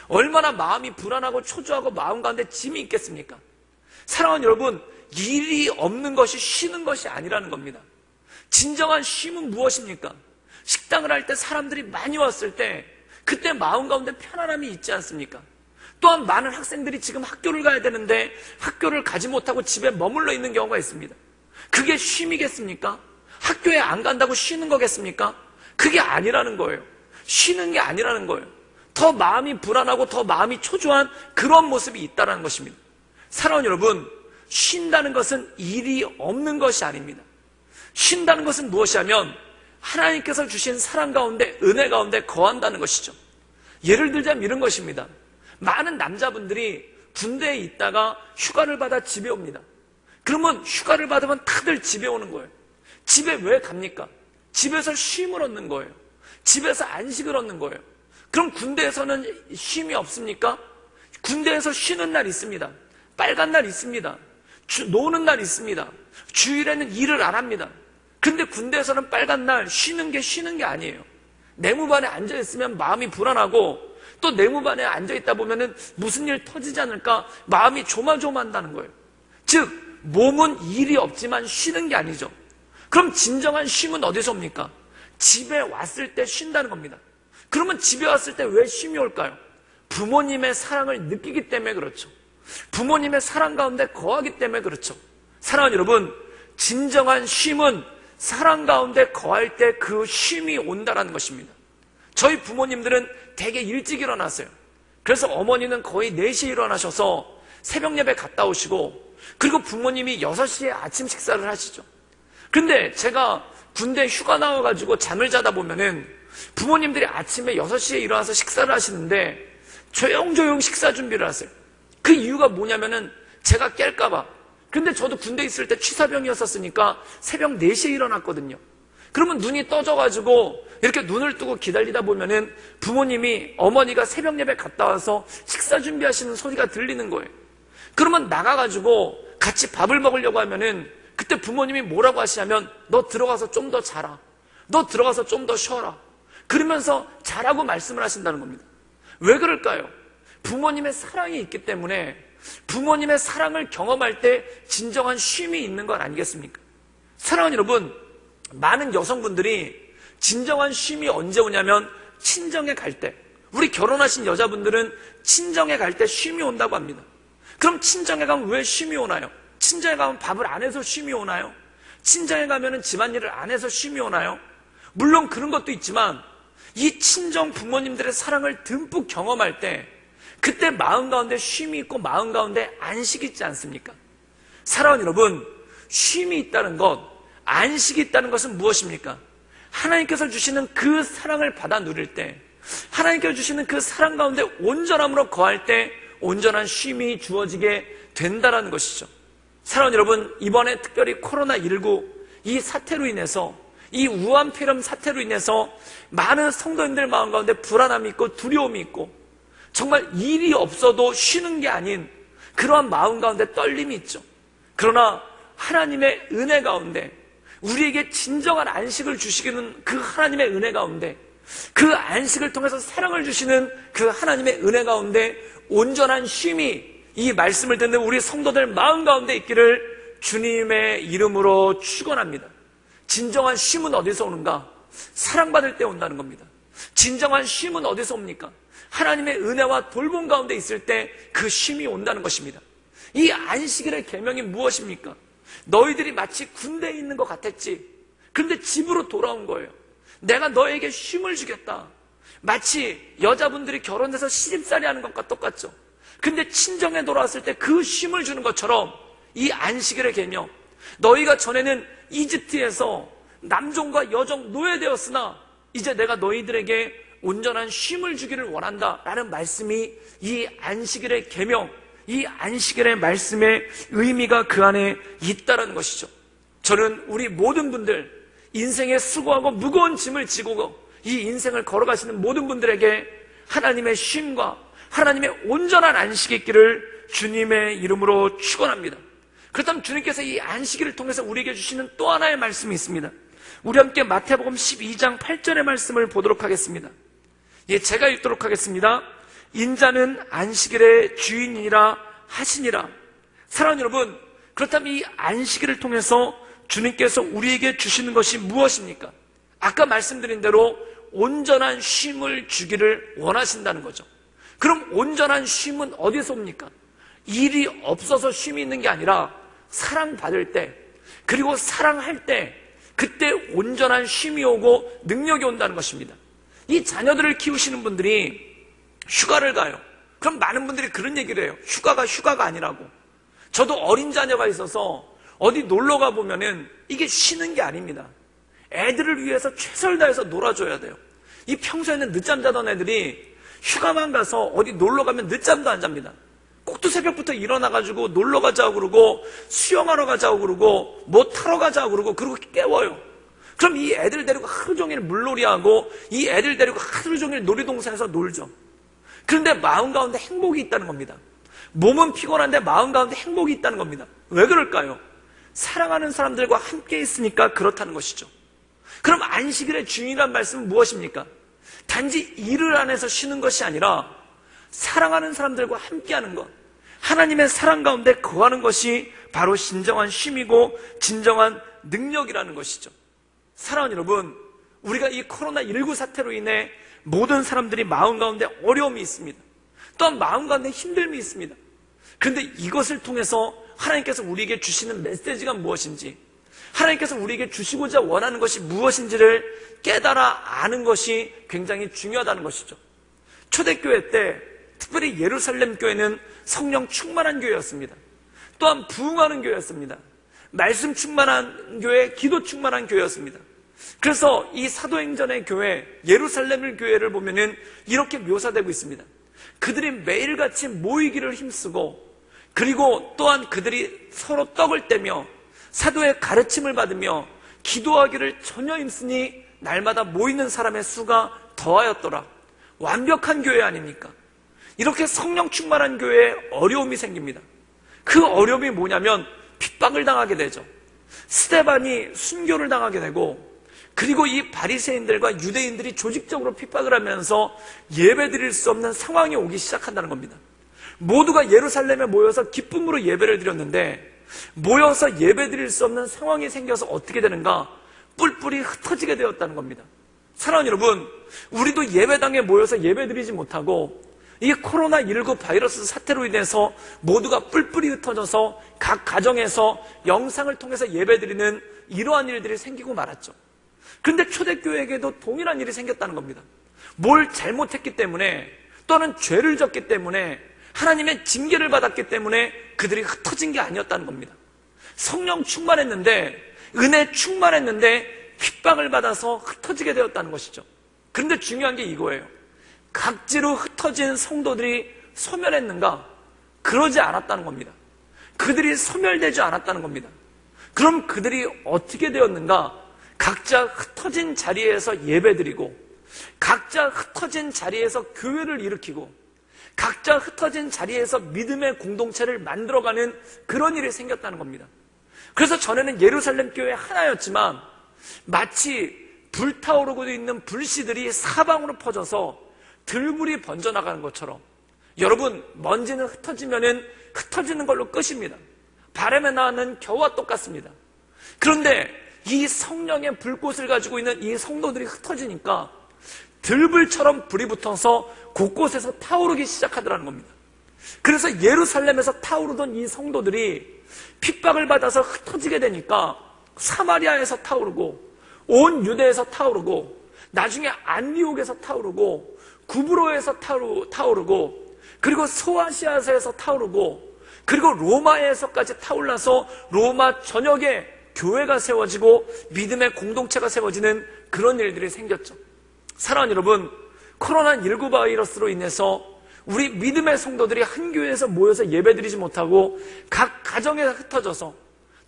얼마나 마음이 불안하고 초조하고 마음 가운데 짐이 있겠습니까? 사랑하는 여러분, 일이 없는 것이 쉬는 것이 아니라는 겁니다. 진정한 쉼은 무엇입니까? 식당을 할 때 사람들이 많이 왔을 때 그때 마음 가운데 편안함이 있지 않습니까? 또한 많은 학생들이 지금 학교를 가야 되는데 학교를 가지 못하고 집에 머물러 있는 경우가 있습니다. 그게 쉼이겠습니까? 학교에 안 간다고 쉬는 거겠습니까? 그게 아니라는 거예요. 쉬는 게 아니라는 거예요. 더 마음이 불안하고 더 마음이 초조한 그런 모습이 있다는 것입니다. 사랑하는 여러분, 쉰다는 것은 일이 없는 것이 아닙니다. 쉰다는 것은 무엇이냐면 하나님께서 주신 사랑 가운데, 은혜 가운데 거한다는 것이죠. 예를 들자면 이런 것입니다. 많은 남자분들이 군대에 있다가 휴가를 받아 집에 옵니다. 그러면 휴가를 받으면 다들 집에 오는 거예요. 집에 왜 갑니까? 집에서 쉼을 얻는 거예요. 집에서 안식을 얻는 거예요. 그럼 군대에서는 쉼이 없습니까? 군대에서 쉬는 날 있습니다. 빨간 날 있습니다. 노는 날 있습니다. 주일에는 일을 안 합니다. 근데 군대에서는 빨간 날 쉬는 게 아니에요. 내무반에 앉아있으면 마음이 불안하고 또 내무반에 앉아있다 보면은 무슨 일 터지지 않을까 마음이 조마조마한다는 거예요. 즉, 몸은 일이 없지만 쉬는 게 아니죠. 그럼 진정한 쉼은 어디서 옵니까? 집에 왔을 때 쉰다는 겁니다. 그러면 집에 왔을 때 왜 쉼이 올까요? 부모님의 사랑을 느끼기 때문에 그렇죠. 부모님의 사랑 가운데 거하기 때문에 그렇죠. 사랑하는 여러분, 진정한 쉼은 사랑 가운데 거할 때 그 쉼이 온다는 것입니다. 저희 부모님들은 되게 일찍 일어났어요. 그래서 어머니는 거의 4시에 일어나셔서 새벽 예배 갔다 오시고, 그리고 부모님이 6시에 아침 식사를 하시죠. 근데 제가 군대 휴가 나와가지고 잠을 자다 보면은 부모님들이 아침에 6시에 일어나서 식사를 하시는데 조용조용 식사 준비를 하세요. 그 이유가 뭐냐면은 제가 깰까봐. 근데 저도 군대 있을 때 취사병이었었으니까 새벽 4시에 일어났거든요. 그러면 눈이 떠져가지고 이렇게 눈을 뜨고 기다리다 보면은 부모님이, 어머니가 새벽 예배 갔다 와서 식사 준비하시는 소리가 들리는 거예요. 그러면 나가가지고 같이 밥을 먹으려고 하면은 그때 부모님이 뭐라고 하시냐면, 너 들어가서 좀 더 자라. 너 들어가서 좀 더 쉬어라. 그러면서 자라고 말씀을 하신다는 겁니다. 왜 그럴까요? 부모님의 사랑이 있기 때문에 부모님의 사랑을 경험할 때 진정한 쉼이 있는 건 아니겠습니까? 사랑하는 여러분, 많은 여성분들이 진정한 쉼이 언제 오냐면 친정에 갈 때, 우리 결혼하신 여자분들은 친정에 갈 때 쉼이 온다고 합니다. 그럼 친정에 가면 왜 쉼이 오나요? 친정에 가면 밥을 안 해서 쉼이 오나요? 친정에 가면 집안일을 안 해서 쉼이 오나요? 물론 그런 것도 있지만 이 친정 부모님들의 사랑을 듬뿍 경험할 때 그때 마음 가운데 쉼이 있고 마음 가운데 안식이 있지 않습니까? 사랑하는 여러분, 쉼이 있다는 것, 안식이 있다는 것은 무엇입니까? 하나님께서 주시는 그 사랑을 받아 누릴 때, 하나님께서 주시는 그 사랑 가운데 온전함으로 거할 때 온전한 쉼이 주어지게 된다는 것이죠. 사랑하는 여러분, 이번에 특별히 코로나19 이 사태로 인해서, 이 우한폐렴 사태로 인해서 많은 성도님들 마음 가운데 불안함이 있고 두려움이 있고 정말 일이 없어도 쉬는 게 아닌 그러한 마음 가운데 떨림이 있죠. 그러나 하나님의 은혜 가운데, 우리에게 진정한 안식을 주시기는 그 하나님의 은혜 가운데, 그 안식을 통해서 사랑을 주시는 그 하나님의 은혜 가운데 온전한 쉼이 이 말씀을 듣는 우리 성도들 마음 가운데 있기를 주님의 이름으로 축원합니다. 진정한 쉼은 어디서 오는가? 사랑받을 때 온다는 겁니다. 진정한 쉼은 어디서 옵니까? 하나님의 은혜와 돌봄 가운데 있을 때 그 쉼이 온다는 것입니다. 이 안식일의 계명이 무엇입니까? 너희들이 마치 군대에 있는 것 같았지. 그런데 집으로 돌아온 거예요. 내가 너에게 쉼을 주겠다. 마치 여자분들이 결혼해서 시집살이 하는 것과 똑같죠. 근데 친정에 돌아왔을 때 그 쉼을 주는 것처럼 이 안식일의 계명, 너희가 전에는 이집트에서 남종과 여종 노예되었으나 이제 내가 너희들에게 온전한 쉼을 주기를 원한다라는 말씀이 이 안식일의 계명, 이 안식일의 말씀의 의미가 그 안에 있다는 것이죠. 저는 우리 모든 분들, 인생에 수고하고 무거운 짐을 지고 이 인생을 걸어가시는 모든 분들에게 하나님의 쉼과 하나님의 온전한 안식이 있기를 주님의 이름으로 축원합니다. 그렇다면 주님께서 이 안식일을 통해서 우리에게 주시는 또 하나의 말씀이 있습니다. 우리 함께 마태복음 12장 8절의 말씀을 보도록 하겠습니다. 예, 제가 읽도록 하겠습니다. 인자는 안식일의 주인이라 하시니라. 사랑하는 여러분, 그렇다면 이 안식일을 통해서 주님께서 우리에게 주시는 것이 무엇입니까? 아까 말씀드린 대로 온전한 쉼을 주기를 원하신다는 거죠. 그럼 온전한 쉼은 어디서 옵니까? 일이 없어서 쉼이 있는 게 아니라 사랑받을 때, 그리고 사랑할 때, 그때 온전한 쉼이 오고 능력이 온다는 것입니다. 이 자녀들을 키우시는 분들이 휴가를 가요. 그럼 많은 분들이 그런 얘기를 해요. 휴가가 아니라고. 저도 어린 자녀가 있어서 어디 놀러 가보면은 이게 쉬는 게 아닙니다. 애들을 위해서 최선을 다해서 놀아줘야 돼요. 이 평소에는 늦잠 자던 애들이 휴가만 가서 어디 놀러 가면 늦잠도 안 잡니다. 꼭두 새벽부터 일어나가지고 놀러 가자고 그러고 수영하러 가자고 그러고 뭐 타러 가자고 그러고 깨워요. 그럼 이 애들 데리고 하루 종일 물놀이하고 이 애들 데리고 하루 종일 놀이동산에서 놀죠. 그런데 마음 가운데 행복이 있다는 겁니다. 몸은 피곤한데 마음 가운데 행복이 있다는 겁니다. 왜 그럴까요? 사랑하는 사람들과 함께 있으니까 그렇다는 것이죠. 그럼 안식일의 주인이란 말씀은 무엇입니까? 단지 일을 안에서 쉬는 것이 아니라 사랑하는 사람들과 함께하는 것, 하나님의 사랑 가운데 거하는 것이 바로 진정한 쉼이고 진정한 능력이라는 것이죠. 사랑하는 여러분, 우리가 이 코로나19 사태로 인해 모든 사람들이 마음 가운데 어려움이 있습니다. 또한 마음 가운데 힘듦이 있습니다. 그런데 이것을 통해서 하나님께서 우리에게 주시는 메시지가 무엇인지, 하나님께서 우리에게 주시고자 원하는 것이 무엇인지를 깨달아 아는 것이 굉장히 중요하다는 것이죠. 초대교회 때 특별히 예루살렘 교회는 성령 충만한 교회였습니다. 또한 부흥하는 교회였습니다. 말씀 충만한 교회, 기도 충만한 교회였습니다. 그래서 이 사도행전의 교회, 예루살렘 교회를 보면은 이렇게 묘사되고 있습니다. 그들이 매일같이 모이기를 힘쓰고, 그리고 또한 그들이 서로 떡을 떼며 사도의 가르침을 받으며 기도하기를 전혀 힘쓰니 날마다 모이는 사람의 수가 더하였더라. 완벽한 교회 아닙니까? 이렇게 성령 충만한 교회에 어려움이 생깁니다. 그 어려움이 뭐냐면 핍박을 당하게 되죠. 스데반이 순교를 당하게 되고, 그리고 이 바리새인들과 유대인들이 조직적으로 핍박을 하면서 예배드릴 수 없는 상황이 오기 시작한다는 겁니다. 모두가 예루살렘에 모여서 기쁨으로 예배를 드렸는데 모여서 예배드릴 수 없는 상황이 생겨서 어떻게 되는가? 뿔뿔이 흩어지게 되었다는 겁니다. 사랑하는 여러분, 우리도 예배당에 모여서 예배드리지 못하고 이 코로나19 바이러스 사태로 인해서 모두가 뿔뿔이 흩어져서 각 가정에서 영상을 통해서 예배드리는 이러한 일들이 생기고 말았죠. 그런데 초대교회에게도 동일한 일이 생겼다는 겁니다. 뭘 잘못했기 때문에, 또는 죄를 졌기 때문에, 하나님의 징계를 받았기 때문에 그들이 흩어진 게 아니었다는 겁니다. 성령 충만했는데, 은혜 충만했는데 핍박을 받아서 흩어지게 되었다는 것이죠. 그런데 중요한 게 이거예요. 각지로 흩어진 성도들이 소멸했는가? 그러지 않았다는 겁니다. 그들이 소멸되지 않았다는 겁니다. 그럼 그들이 어떻게 되었는가? 각자 흩어진 자리에서 예배드리고, 각자 흩어진 자리에서 교회를 일으키고, 각자 흩어진 자리에서 믿음의 공동체를 만들어가는 그런 일이 생겼다는 겁니다. 그래서 전에는 예루살렘 교회 하나였지만 마치 불타오르고 있는 불씨들이 사방으로 퍼져서 들물이 번져나가는 것처럼, 여러분, 먼지는 흩어지면은 흩어지는 걸로 끝입니다. 바람에 나는 겨와 똑같습니다. 그런데 이 성령의 불꽃을 가지고 있는 이 성도들이 흩어지니까 들불처럼 불이 붙어서 곳곳에서 타오르기 시작하더라는 겁니다. 그래서 예루살렘에서 타오르던 이 성도들이 핍박을 받아서 흩어지게 되니까 사마리아에서 타오르고 온 유대에서 타오르고 나중에 안디옥에서 타오르고 구브로에서 타오르고 그리고 소아시아에서 타오르고 그리고 로마에서까지 타올라서 로마 전역에 교회가 세워지고 믿음의 공동체가 세워지는 그런 일들이 생겼죠. 사랑하는 여러분, 코로나19 바이러스로 인해서 우리 믿음의 성도들이 한 교회에서 모여서 예배드리지 못하고 각 가정에 흩어져서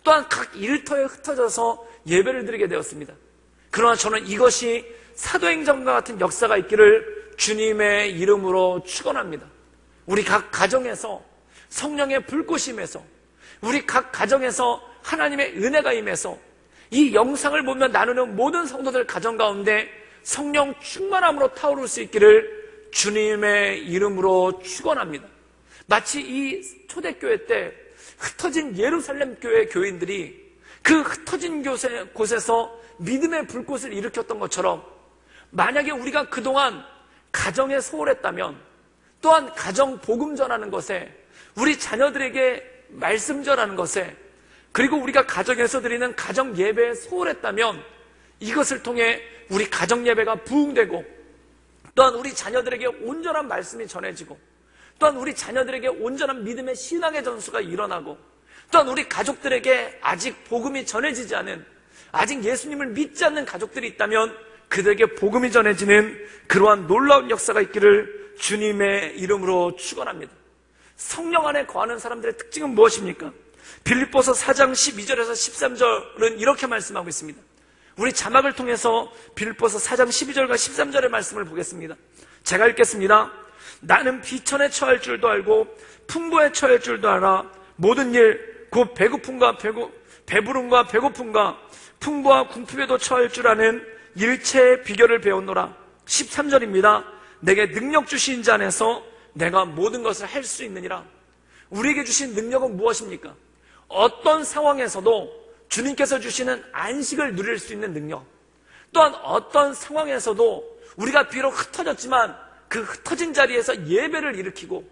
또한 각 일터에 흩어져서 예배를 드리게 되었습니다. 그러나 저는 이것이 사도행전과 같은 역사가 있기를 주님의 이름으로 축원합니다. 우리 각 가정에서 성령의 불꽃이 임해서 우리 각 가정에서 하나님의 은혜가 임해서 이 영상을 보며 나누는 모든 성도들 가정 가운데 성령 충만함으로 타오를 수 있기를 주님의 이름으로 축원합니다. 마치 이 초대교회 때 흩어진 예루살렘 교회 교인들이 그 흩어진 곳에서 믿음의 불꽃을 일으켰던 것처럼 만약에 우리가 그동안 가정에 소홀했다면 또한 가정 복음 전하는 것에 우리 자녀들에게 말씀 전하는 것에 그리고 우리가 가정에서 드리는 가정 예배에 소홀했다면 이것을 통해 우리 가정 예배가 부흥되고 또한 우리 자녀들에게 온전한 말씀이 전해지고 또한 우리 자녀들에게 온전한 믿음의 신앙의 전수가 일어나고 또한 우리 가족들에게 아직 복음이 전해지지 않은 아직 예수님을 믿지 않는 가족들이 있다면 그들에게 복음이 전해지는 그러한 놀라운 역사가 있기를 주님의 이름으로 축원합니다. 성령 안에 거하는 사람들의 특징은 무엇입니까? 빌립보서 4장 12절에서 13절은 이렇게 말씀하고 있습니다. 우리 자막을 통해서 빌립보서 4장 12절과 13절의 말씀을 보겠습니다. 제가 읽겠습니다. 나는 비천에 처할 줄도 알고 풍부에 처할 줄도 알아 모든 일 곧 배고픔과 배부름과 배고픔과 풍부와 궁핍에도 처할 줄 아는 일체의 비결을 배웠노라. 13절입니다. 내게 능력 주신 자 안에서 내가 모든 것을 할 수 있느니라. 우리에게 주신 능력은 무엇입니까? 어떤 상황에서도 주님께서 주시는 안식을 누릴 수 있는 능력, 또한 어떤 상황에서도 우리가 비록 흩어졌지만 그 흩어진 자리에서 예배를 일으키고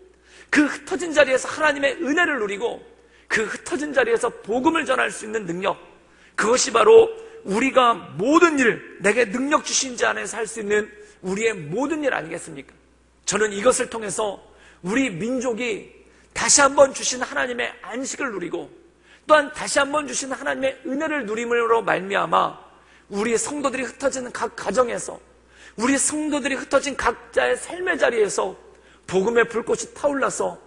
그 흩어진 자리에서 하나님의 은혜를 누리고 그 흩어진 자리에서 복음을 전할 수 있는 능력, 그것이 바로 우리가 모든 일, 내게 능력 주신 자 안에서 할 수 있는 우리의 모든 일 아니겠습니까? 저는 이것을 통해서 우리 민족이 다시 한번 주신 하나님의 안식을 누리고 또한 다시 한번 주신 하나님의 은혜를 누림으로 말미암아 우리 성도들이 흩어지는 각 가정에서 우리 성도들이 흩어진 각자의 삶의 자리에서 복음의 불꽃이 타올라서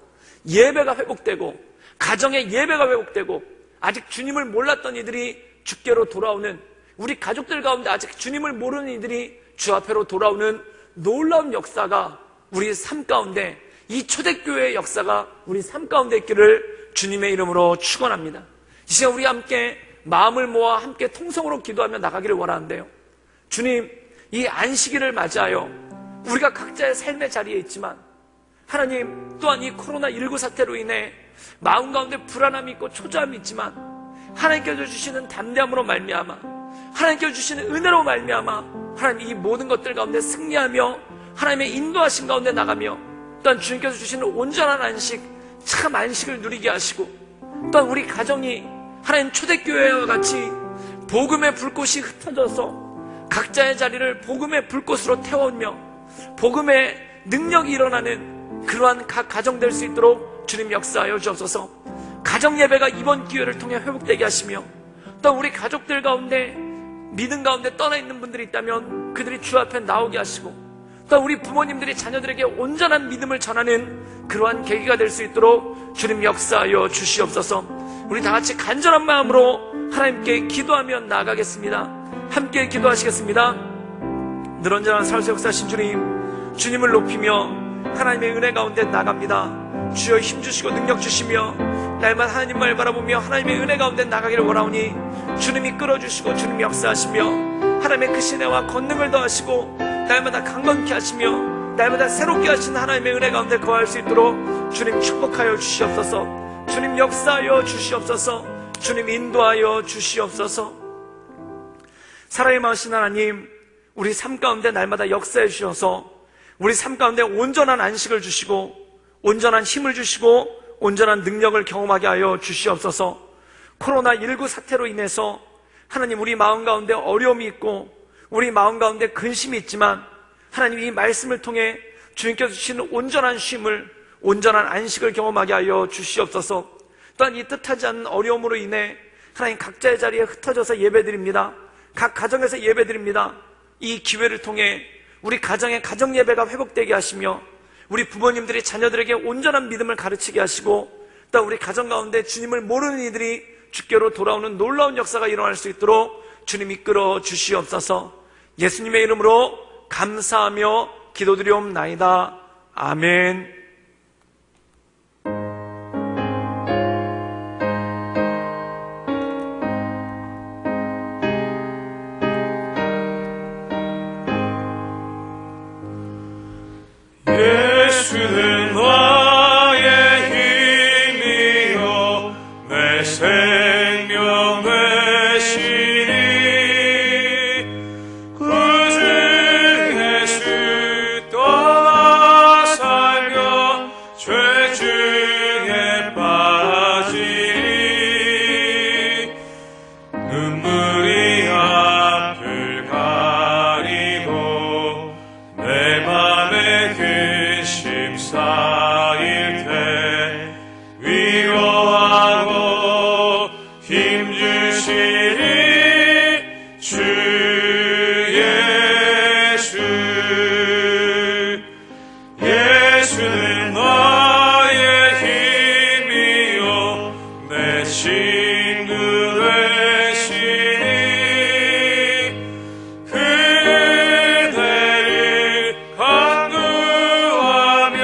예배가 회복되고 가정의 예배가 회복되고 아직 주님을 몰랐던 이들이 주께로 돌아오는 우리 가족들 가운데 아직 주님을 모르는 이들이 주 앞에로 돌아오는 놀라운 역사가 우리 삶 가운데 이 초대교회의 역사가 우리 삶 가운데 있기를 주님의 이름으로 축원합니다. 이 시간 우리 함께 마음을 모아 함께 통성으로 기도하며 나가기를 원하는데요. 주님, 이 안식일을 맞이하여 우리가 각자의 삶의 자리에 있지만 하나님 또한 이 코로나19 사태로 인해 마음 가운데 불안함이 있고 초조함이 있지만 하나님께서 주시는 담대함으로 말미암아 하나님께서 주시는 은혜로 말미암아 하나님 이 모든 것들 가운데 승리하며 하나님의 인도하신 가운데 나가며 또한 주님께서 주시는 온전한 안식, 참 안식을 누리게 하시고 또한 우리 가정이 하나님 초대교회와 같이 복음의 불꽃이 흩어져서 각자의 자리를 복음의 불꽃으로 태우며 복음의 능력이 일어나는 그러한 각 가정 될 수 있도록 주님 역사하여 주옵소서. 가정 예배가 이번 기회를 통해 회복되게 하시며 또 우리 가족들 가운데 믿음 가운데 떠나 있는 분들이 있다면 그들이 주 앞에 나오게 하시고 또 우리 부모님들이 자녀들에게 온전한 믿음을 전하는 그러한 계기가 될 수 있도록 주님 역사하여 주시옵소서. 우리 다 같이 간절한 마음으로 하나님께 기도하며 나아가겠습니다. 함께 기도하시겠습니다. 늘 언제나 살수 역사하신 주님, 주님을 높이며 하나님의 은혜 가운데 나갑니다. 주여 힘주시고 능력 주시며 날마다 하나님을 바라보며 하나님의 은혜 가운데 나가기를 원하오니 주님이 끌어주시고 주님이 역사하시며 하나님의 그 신혜와 권능을 더하시고 날마다 강건케 하시며 날마다 새롭게 하시는 하나님의 은혜 가운데 거할 수 있도록 주님 축복하여 주시옵소서. 주님 역사하여 주시옵소서. 주님 인도하여 주시옵소서. 살아계신 하나님, 우리 삶 가운데 날마다 역사해 주셔서 우리 삶 가운데 온전한 안식을 주시고 온전한 힘을 주시고 온전한 능력을 경험하게 하여 주시옵소서. 코로나19 사태로 인해서 하나님, 우리 마음 가운데 어려움이 있고 우리 마음 가운데 근심이 있지만 하나님, 이 말씀을 통해 주님께서 주시는 온전한 쉼을, 온전한 안식을 경험하게 하여 주시옵소서. 또한 이 뜻하지 않는 어려움으로 인해 하나님, 각자의 자리에 흩어져서 예배드립니다. 각 가정에서 예배드립니다. 이 기회를 통해 우리 가정의 가정 예배가 회복되게 하시며 우리 부모님들이 자녀들에게 온전한 믿음을 가르치게 하시고 또 우리 가정 가운데 주님을 모르는 이들이 주께로 돌아오는 놀라운 역사가 일어날 수 있도록 주님 이끌어 주시옵소서. 예수님의 이름으로 감사하며 기도드리옵나이다. 아멘. 예수는 나의 힘이요 내 생명 되시니 그 주 예수 떠나 살며 죄 중에 빠지니 눈물이 앞을 가리고 내 맘에 근심 쌓일 때 위로하고 힘주시니 주 예수. 예수는 나의 힘이요 내 친구 되시니 그대를 간구하면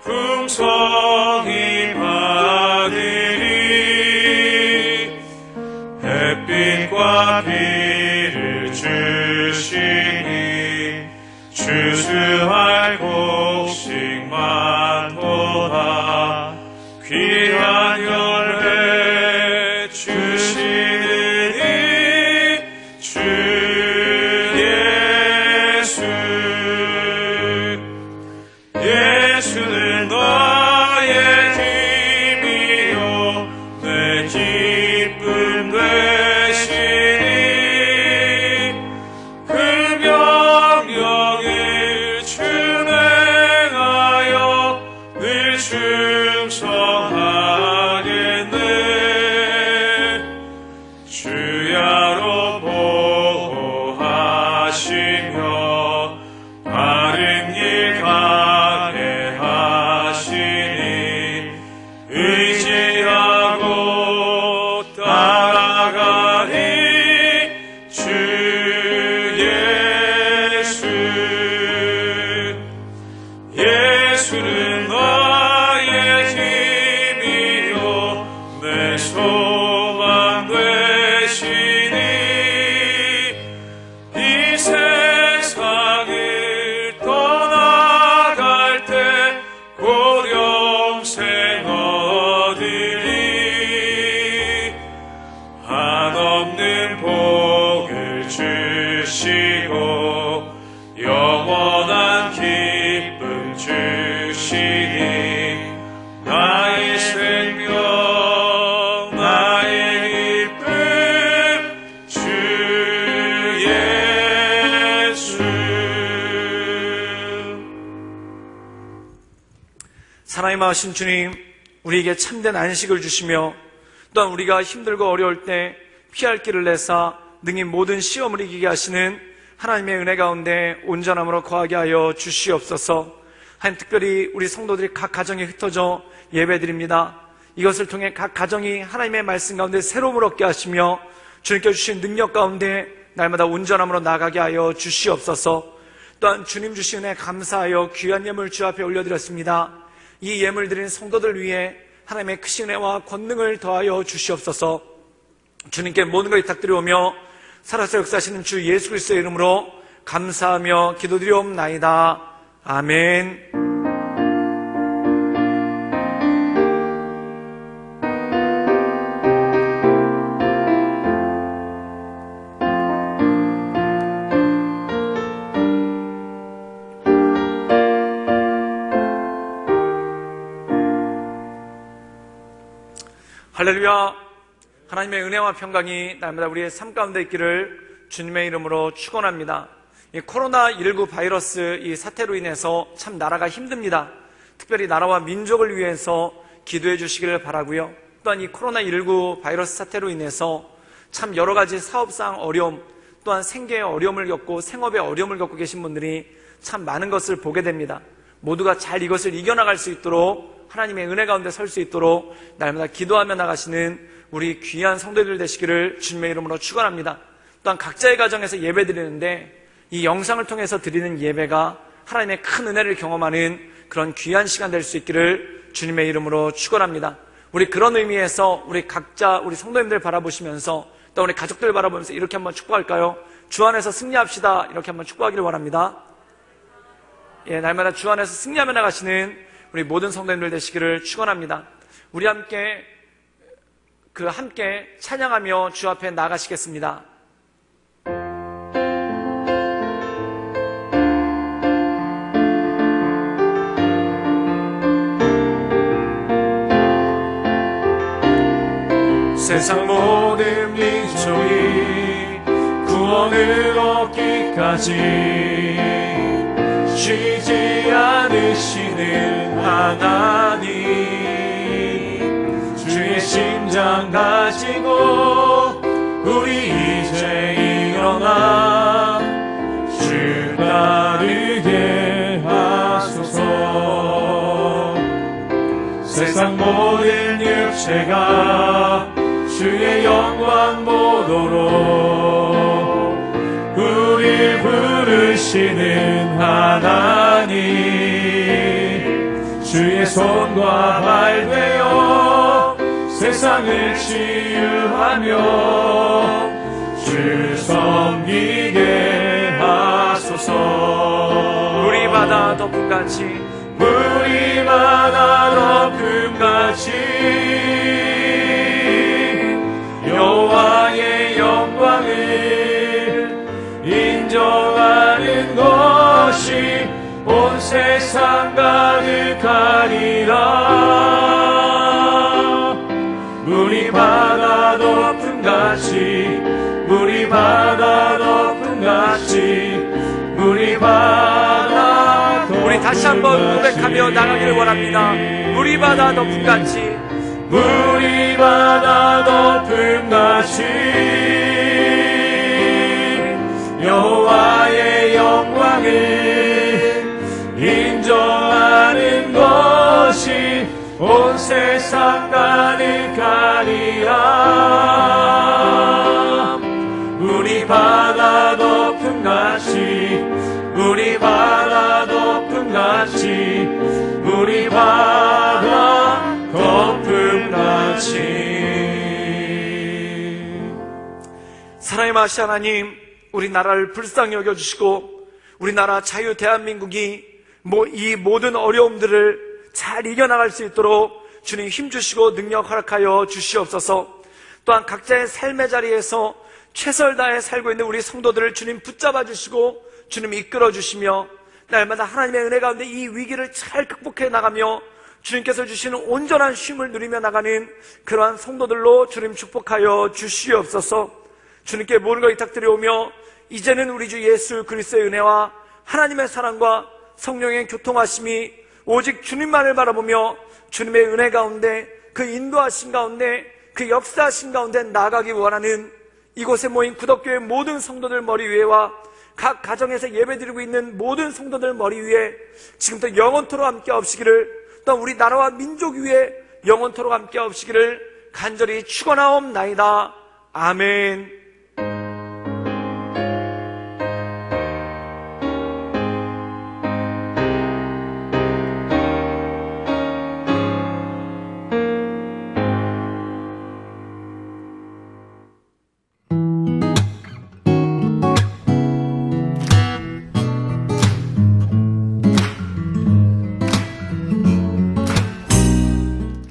풍성히 받으리. 햇빛과 비를 주시니 주수할 곡식 많도다. 귀한 열매 주시느니 주 예수. 예수는 나의 힘이요 내 기쁨 되시니 그 명령을 준행하여 늘 충성하겠네. 주야로 보호하시며 바른 길 가게 하시니 의지하고 따라가니 주 예수. 예수는 나의 힘이요 내 소망 되시니 이 세상을 떠나갈 때 곧 영생 얻으리. 한없는 복을 주시고 영원한 기쁨 주시니 나의 생명 나의 기쁨 주 예수. 사랑이 많으신 주님, 우리에게 참된 안식을 주시며 또한 우리가 힘들고 어려울 때 피할 길을 내사 능히 모든 시험을 이기게 하시는 하나님의 은혜 가운데 온전함으로 거하게 하여 주시옵소서. 하나님, 특별히 우리 성도들이 각 가정에 흩어져 예배드립니다. 이것을 통해 각 가정이 하나님의 말씀 가운데 새로움을 얻게 하시며 주님께 주신 능력 가운데 날마다 온전함으로 나가게 하여 주시옵소서. 또한 주님 주신 은혜 감사하여 귀한 예물 주 앞에 올려드렸습니다. 이 예물 드린 성도들 위해 하나님의 크신 은혜와 권능을 더하여 주시옵소서. 주님께 모든 걸 부탁드리오며 살아서 역사하시는 주 예수 그리스도의 이름으로 감사하며 기도드리옵나이다. 아멘. 할렐루야. 하나님의 은혜와 평강이 날마다 우리의 삶 가운데 있기를 주님의 이름으로 축원합니다. 이 코로나19 바이러스 이 사태로 인해서 참 나라가 힘듭니다. 특별히 나라와 민족을 위해서 기도해 주시기를 바라고요. 또한 이 코로나19 바이러스 사태로 인해서 참 여러 가지 사업상 어려움, 또한 생계의 어려움을 겪고 생업의 어려움을 겪고 계신 분들이 참 많은 것을 보게 됩니다. 모두가 잘 이것을 이겨나갈 수 있도록 하나님의 은혜 가운데 설 수 있도록 날마다 기도하며 나가시는 우리 귀한 성도들 되시기를 주님의 이름으로 축원합니다. 또한 각자의 가정에서 예배 드리는데 이 영상을 통해서 드리는 예배가 하나님의 큰 은혜를 경험하는 그런 귀한 시간 될 수 있기를 주님의 이름으로 축원합니다. 우리 그런 의미에서 우리 각자 우리 성도님들 바라보시면서 또 우리 가족들 바라보면서 이렇게 한번 축복할까요? 주 안에서 승리합시다. 이렇게 한번 축복하기를 원합니다. 예, 날마다 주 안에서 승리하며 나가시는 우리 모든 성도님들 되시기를 축원합니다. 우리 함께 찬양하며 주 앞에 나가시겠습니다. 세상 모든 민족이 구원을 얻기까지 쉬지 않으시는 하나님, 주의 심장 가지고 우리 이제 일어나 주 따르게 하소서. 세상 모든 육체가 주의 영광 보도록 우릴 부르시는 하나님, 주의 손과 발 되어 세상을 치유하며 주 섬기게 하소서. 물이 바다 덮음같이 물이 바다 덮음같이 여호와의 영광을 인정하는 것이 온 세상 가득하리라. 물이 바다 덮음같이 물이 바다 덮음같이 물이 바다 덮음같이 우리 다시 한번 고백하며 나가기를 원합니다. 물이 바다 덮음같이 물이 바다 덮음같이 여호와의 영광을 인정하는 것이 온 세상 가득하리라. 물이 바다 덮음같이 물이 바다 덮음같이 물이 바다 덮음같이. 사랑의 마시 하나님, 우리나라를 불쌍히 여겨주시고 우리나라 자유 대한민국이 이 모든 어려움들을 잘 이겨나갈 수 있도록 주님 힘주시고 능력 허락하여 주시옵소서. 또한 각자의 삶의 자리에서 최선을 다해 살고 있는 우리 성도들을 주님 붙잡아 주시고 주님 이끌어 주시며 날마다 하나님의 은혜 가운데 이 위기를 잘 극복해 나가며 주님께서 주시는 온전한 쉼을 누리며 나가는 그러한 성도들로 주님 축복하여 주시옵소서. 주님께 모든 걸 위탁드려오며 이제는 우리 주 예수 그리스도의 은혜와 하나님의 사랑과 성령의 교통하심이 오직 주님만을 바라보며 주님의 은혜 가운데 그 인도하신 가운데 그 역사하신 가운데 나아가기 원하는 이곳에 모인 구덕교회 모든 성도들 머리 위에와 각 가정에서 예배드리고 있는 모든 성도들 머리 위에 지금부터 영원토록 함께 없시기를, 또 우리 나라와 민족 위에 영원토록 함께 없시기를 간절히 축원하옵나이다. 아멘.